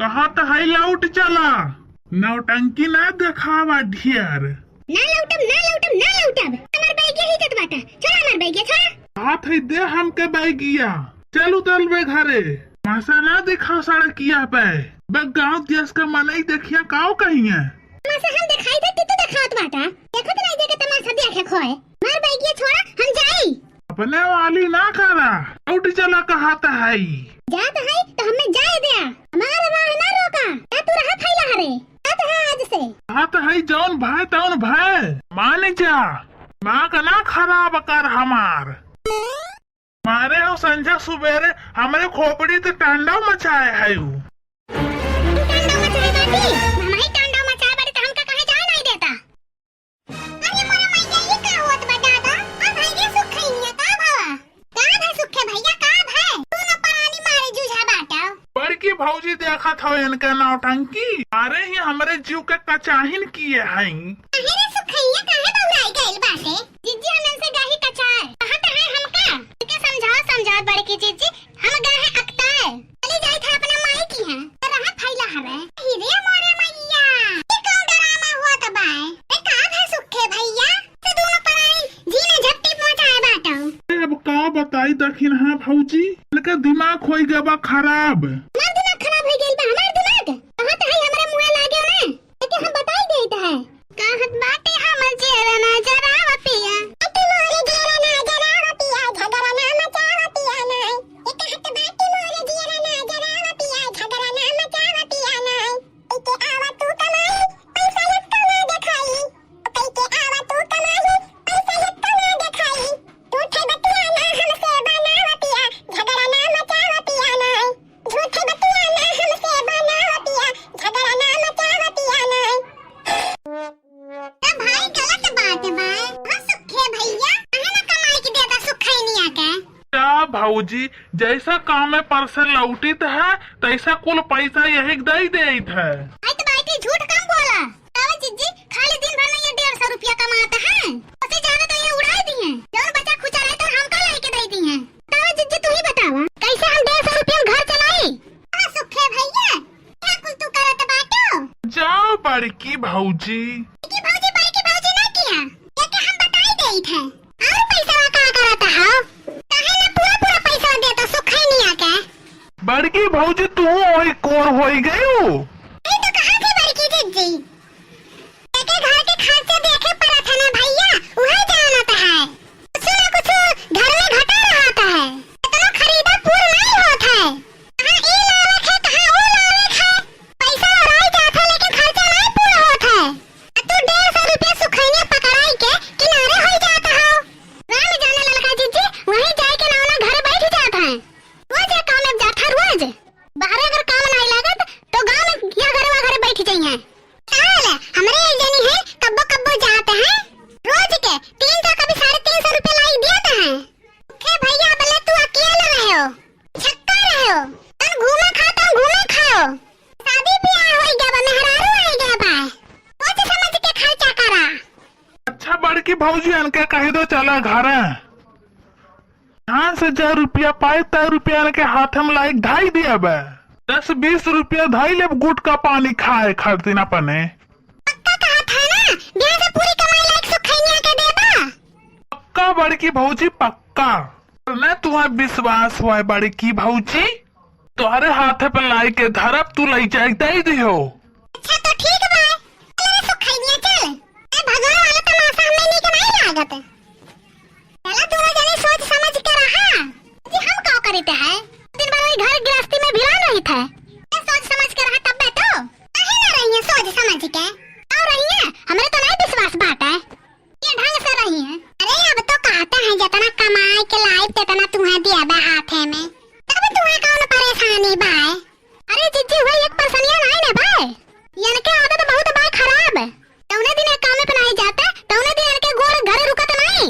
कहाँ तो है लौट चला, नौटंकी ना दिखावा ढेर। ना लौटब ना लौटब ना लौटब, हमार बैग यही जत बाटा, छोड़ा हमार बैग छोड़ा। हाथ है दे हमके बैगिया, चल उतर बे घरे, मासा ना दिखा सड़किया पे, बे गाँव देश का मनई देखिया काओ कहीं है। मासा हम दिखाई दे तू दिखावत बाटा, देखत नहीं देखे तमाशा देखे खोए, मार बैग छोड़ा हम जाई। अपने वाली ना करा, लौट चला कहा तो है जात है तो हमें जाए दिया, हमारा राह ना रोका, या तू रहा फैला हरे, जात है आज से। हाथ है जौन भाई तौन भाई, मान जा, माँ का ना खराब कर हमार। मारे हो संजय सुबेरे हमारे खोपड़ी तो टांडा मचाए है यू। टांडा मचाए बाटी, हमारी टांडा मचाए बाटी तो हमका कहे जाए नहीं देता। अरे मोरे मैया ये का होत बा दादा, अब भाई ये सुख खइनिया का भावा, का है सुखे भैया का है, तू न परानी मारे जूझा बाटा। बड़की भौजी देखा था इनका नौटंकी, अरे ही हमारे जीव के कचाहिन किए हैं। अरे सुखैया काहे बौराई गइल बाटे, जिज्जी हमन से गाही कचार, कहत है हमका, के समझाओ बड़की जिज्जी, हम गाहे अकता है, चली जाई था अपना माई की है, रहा फैला हवे। हीरे मोरे मैया, ये कौन डरामा हुआ तबाय, ए का है सुखे भैया, से दोनों पराई जी ने झपटी पहुंचाए बाटो। अब का बताई दखिन हाँ भौजी, इनका दिमाग हो गया बा खराब। हमार दिमाग खराब हो गइल बा, हमार दिमाग, कहत है हमारे मुंह लागे ना, लेकिन हम बताई देत है, कहत बाटे हम जेरा ना जरावा पिया, अति मोरे जेरा ना जरावा पिया, झगड़ा ना मचावा पिया नाय, ये कहत बाटे मोरे जेरा ना जरावा पिया, झगड़ा ना मचावा पिया नाय, इते आवा तू कमाई, पैसा लट्टा ना दिखाई, इते आवा तू कमाई, पैसा लट्टा ना दिखाई, झूठे बतिया ना हमसे बनावा पिया, झगड़ा ना मचावा पिया नाय, झूठे बतिया ना हमसे बनावा पिया, झगड़ा ना मचावा पिया नाय। भाई गलत बात है भाई, हाँ सुखे भैया, कहे ना कमाई की देता सुखे नहीं आके। क्या भौजी, जैसा काम में परसे लौटित है तैसा कुल पैसा यही दे देत है। आई तो बाइटी झूठ कम बोला, कावा जिज्जी खाली दिन भर में ये 150 रुपया कमाता है, उससे ज्यादा तो ये उड़ाई दी है, जौन बचा खुचा रहे तो हमको लेके दे दी है। कावा जिज्जी तू ही बतावा, कैसे हम 150 रुपया घर चलाई? हाँ सुखे भैया, क्या कुछ तू करत बाटो? जाओ बड़की भौजी, बड़की भौजी ना किया, ये के हम बताई देई थे, और पैसा का करत है, काहे ना पूरा पैसा देता सुखे नहीं आके। बड़की भौजी तू वही कौन हो गई हो? ये तो कहा थी बड़की जिज्जी, एक घर के खर्चे देखे पड़ा था ना भैया, वही जाना था है, कुछ ना कुछ घर में घटा रहता है, इतना खरीदा पूरा नहीं होता है, कहाँ ये लावे है कहाँ वो लावे है, पैसा उड़ाई जाता है लेकिन खर्चा नहीं पूरा होता है, तू 150 रुपया सुखैया पकड़ाई के किनारे हो जाता हो, राम जाने ललका जिज्जी, वहीं जाके ना घर बैठ जाता है, रोज ये काम में जाता रोज, बाहर अगर काम नहीं लागत तो गांव में या घर बैठ जाइए। चल हमरे एक जनी है कब्बो कब्बो जाते हैं, रोज के 300 कभी 350 रुपए लाई देते हैं। के भैया बोले तू अकेला रहे हो, छक्का रहे हो, तुम घूमे खाओ, शादी ब्याह हो गया बा, मेहरारू आ गया बा, सोच समझ के खर्चा करा। अच्छा बड़की भौजी इनके कह दो चला घर, यहाँ से 10 रुपया पाए 3 रुपया इनके हाथ में लाइक ढाई दिया बे, 10-20 रुपया ढाई ले गुट का पानी खाए खर्ची ना पने। पक्का कहा था ना, ब्याह से पूरी कमाई लाइक सुखैया के देबा। पक्का बड़की भौजी पक्का, न तुम्हें विश्वास हुआ है बड़की भौजी, तुम्हारे हाथ पे लाई के धरब तू ले जाए दे दियो। अच्छा तो ठीक बा, चल सुखैया चल, ए भगवान वाला तमाशा हमें नहीं के नहीं लागत, चला दोनों जने सोच समझ के रहा, जी हम का करते हैं, दिन भर वही घर गृहस्थी में भिड़ा नहीं था, सोच समझ के रहा तब बेटो, काहे ना रही है सोच समझ के, और रही है, हमें तो नहीं विश्वास बात है, ये ढंग से रही है, अरे अब तो कहते हैं जितना कमाई के लाइफ तेतना तुम्हें दिया बा हाथे में, तब तुम्हें कौन परेशानी बाय, अरे जिज्जी हुई एक परेशानियां नहीं ना भाई, इनके आदत बहुत बा खराब, तौने दिन एक काम पे नहीं जाते, तौने दिन इनके गोड़ घर रुकत नहीं,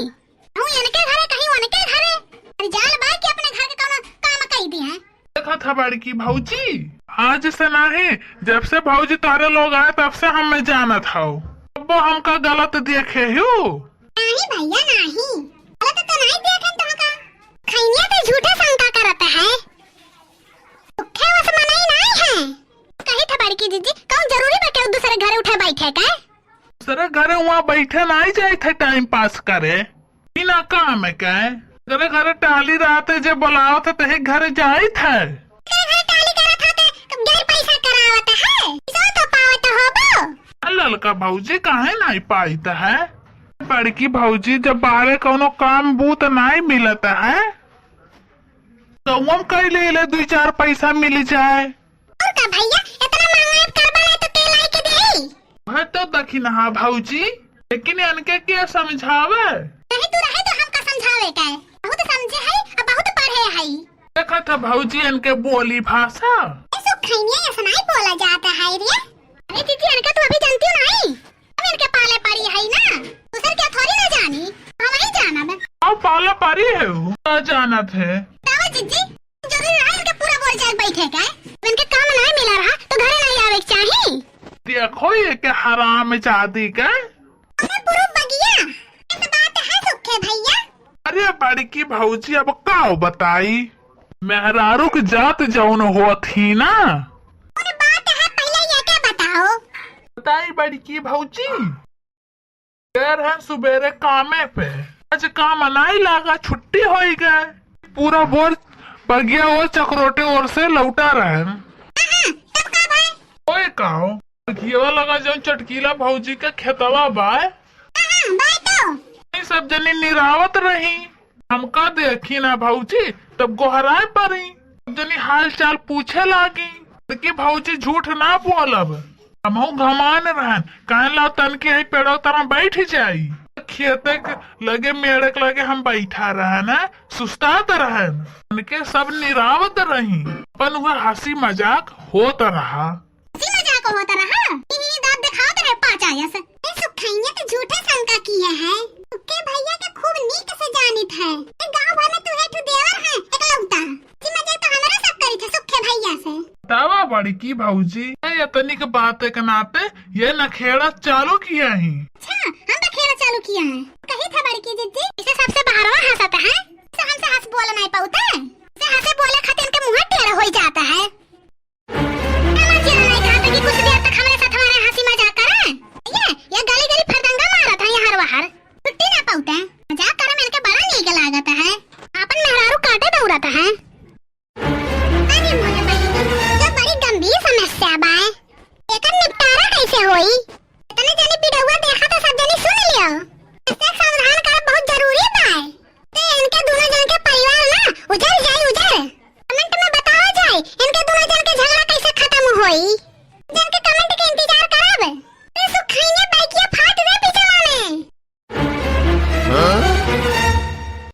हूं इनके घरे कहीं उनके घरे, अरे जाल बा कि अपने घर के कौन काम कई दी है। देखा था बड़की भौजी, आज से नहीं, जब से भौजी तारे लोग आए तब से हमें जाना था, अब हमका गलत देखे हो। नहीं भैया नहीं, गलत तो नहीं देखे तुमका, खैनिया तो झूठे शंका करता है, बैठे का सर घरे वहाँ बैठे नहीं जाए थे टाइम पास करे बिना काम है क्या घरे घरे टहली रहा थे जब बुलाओ थे तही घरे जाए थे तेरे घर टाली करत होते कब गैर पैसा करावत है सो तो पावत होबो ललका भौजी काहे नहीं पाई है बड़की भौजी जब बाहर कोनो काम बूत नहीं मिलता है तो हम कई ले 2-4 पैसा मिल जाए और का भैया इतना महंगा करबा है तो के लाई के देई वह तो दखी हाँ भौजी लेकिन इनके क्या समझावे नहीं तू रहे तो हमका समझावे का बहुत समझे है और बहुत पढ़े है देखा था भौजी इनके बोली भाषा ऐसो खैनिया ऐसा नहीं बोला जाता है रे अरे दीदी इनका तो अभी जानती हो नहीं अब इनके पाले पड़ी है ना दूसर क्या थोड़ी ना जानी हम ही जाना मैं अब पाला पारी है वो ना जाना थे तावा जीजी जरूरी है इनके पूरा बोल चाल बैठे का इनके काम नहीं मिला रहा तो घरे नहीं आवे के चाहिए देखो ये के हराम जादी का अरे पूरा बगिया ऐसा बात है सुखे भैया अरे बड़की भौजी अब का बताई मेहरारू की जात जौन हो थी ना और बात है पहले ये क्या बताओ बताई बड़की भौजी गैर है सुबेरे कामे पे आज काम नहीं लागा छुट्टी हो गए पूरा बोर बगिया और चक्रोटे और से लौटा रहे तब का भाई ओए काओ घीवा लगा जो चटकीला भौजी का खेतवा बाय बाय तो ये सब जनी निरावत रही हमका देखी ना भौजी तब गोहराए पड़ी जनी हाल चाल पूछे लागी कि भौजी झूठ ना बोलब हमहू घमान रहन कहे ला तन के ही पेड़ो तरह बैठ जाई खेते लगे मेड़क लगे हम बैठा रहन सुस्तात रहन उनके सब निरावत रही अपन हुआ हंसी मजाक होता रहा हंसी मजाक होता रहा ही दांत दिखाते रहे पाँच आया से ये सुखाइए तो झूठे शंका किए हैं सुखे भैया के खूब नीक से जानित है गांव भर में तू है तू देवर है एकलौता हंसी मजाक तो हमारा सब करी थे सुखे भैया से तावा बड़ी की भौजी ये तनिक बात के नाते ये नखेड़ा चालू किया ही अच्छा हम तो खेल चालू किया है कही था बड़ी की जीजी इसे सबसे बाहरवा हंसाता है इसे हमसे हंस बोल नहीं पाता है इसे हंसे बोले खातिर इनके मुंह टेढ़ा हो जाता है हमारे नहीं कहा था कि कुछ देर तक हमारे साथ हमारे हंसी मजाक करें ये गली गली फरदंगा मारा था ये हर बाहर छुट्टी ना पाता है मजाक करे में इनके बड़ा नीक लागत है अपन मेहरारू काटे दौड़ता है अरे मोरे बहनी जो बड़ी गंभीर समस्या बा एकर निपटारा कैसे होई इतने जने बिडुआ देखा तो सब जने सुन लियो इससे समाधान कर बहुत जरूरी बा ते इनके दोनों जन के परिवार ना उजड़ जाए कमेंट में बताओ जाए इनके दोनों जन के झगड़ा कैसे खत्म होई।